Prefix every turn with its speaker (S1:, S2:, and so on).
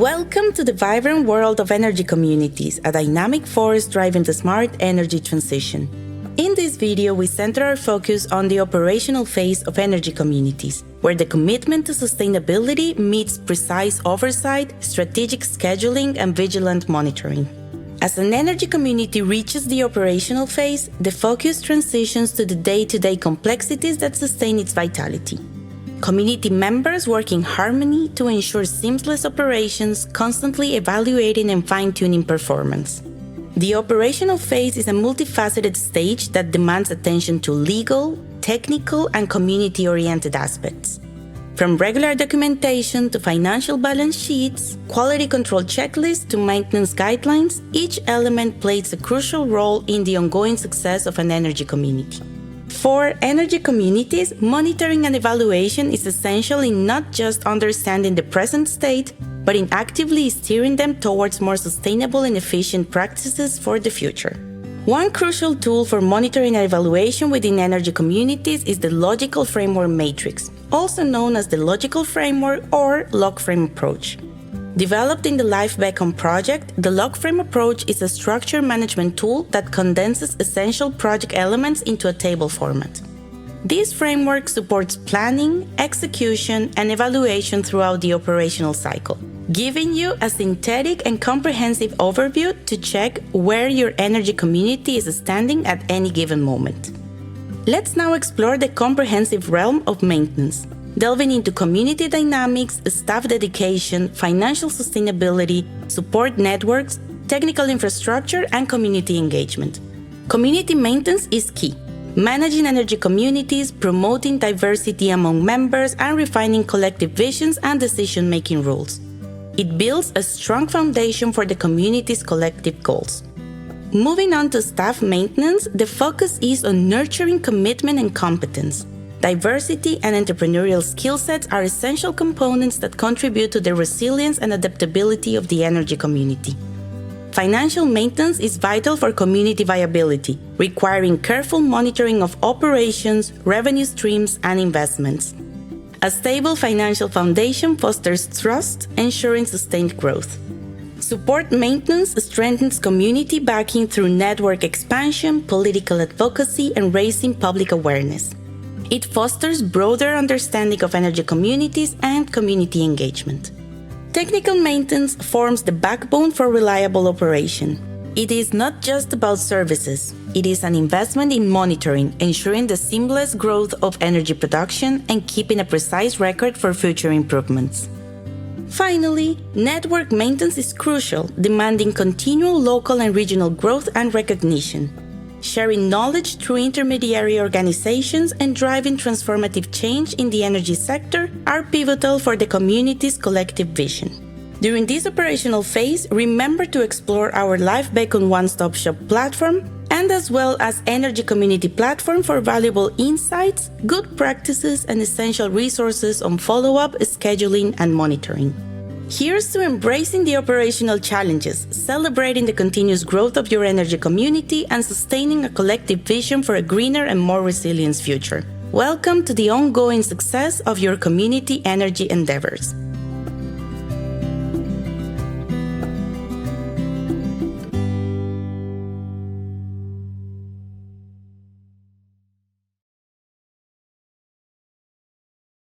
S1: Welcome to the vibrant world of energy communities, a dynamic force driving the smart energy transition. In this video, we center our focus on the operational phase of energy communities, where the commitment to sustainability meets precise oversight, strategic scheduling, and vigilant monitoring. As an energy community reaches the operational phase, the focus transitions to the day-to-day complexities that sustain its vitality. Community members work in harmony to ensure seamless operations, constantly evaluating and fine-tuning performance. The operational phase is a multifaceted stage that demands attention to legal, technical, and community-oriented aspects. From regular documentation to financial balance sheets, quality control checklists to maintenance guidelines, each element plays a crucial role in the ongoing success of an energy community. For energy communities, monitoring and evaluation is essential in not just understanding the present state, but in actively steering them towards more sustainable and efficient practices for the future. One crucial tool for monitoring and evaluation within energy communities is the logical framework matrix, also known as the logical framework or log frame approach. Developed in the LIFE-BECKON project, the log frame approach is a structure management tool that condenses essential project elements into a table format. This framework supports planning, execution, and evaluation throughout the operational cycle, giving you a synthetic and comprehensive overview to check where your energy community is standing at any given moment. Let's now explore the comprehensive realm of maintenance, delving into community dynamics, staff dedication, financial sustainability, support networks, technical infrastructure, and community engagement. Community maintenance is key. Managing energy communities, promoting diversity among members, and refining collective visions and decision-making rules. It builds a strong foundation for the community's collective goals. Moving on to staff maintenance, the focus is on nurturing commitment and competence. Diversity and entrepreneurial skill sets are essential components that contribute to the resilience and adaptability of the energy community. Financial maintenance is vital for community viability, requiring careful monitoring of operations, revenue streams, and investments. A stable financial foundation fosters trust, ensuring sustained growth. Support maintenance strengthens community backing through network expansion, political advocacy, and raising public awareness. It fosters broader understanding of energy communities and community engagement. Technical maintenance forms the backbone for reliable operation. It is not just about services. It is an investment in monitoring, ensuring the seamless growth of energy production and keeping a precise record for future improvements. Finally, network maintenance is crucial, demanding continual local and regional growth and recognition. Sharing knowledge through intermediary organizations and driving transformative change in the energy sector are pivotal for the community's collective vision. During this operational phase, remember to explore our LIFE-BECKON one-stop shop platform and as well as Energy Community platform for valuable insights, good practices, and essential resources on follow-up, scheduling, and monitoring. Here's to embracing the operational challenges, celebrating the continuous growth of your energy community, and sustaining a collective vision for a greener and more resilient future. Welcome to the ongoing success of your community energy endeavors.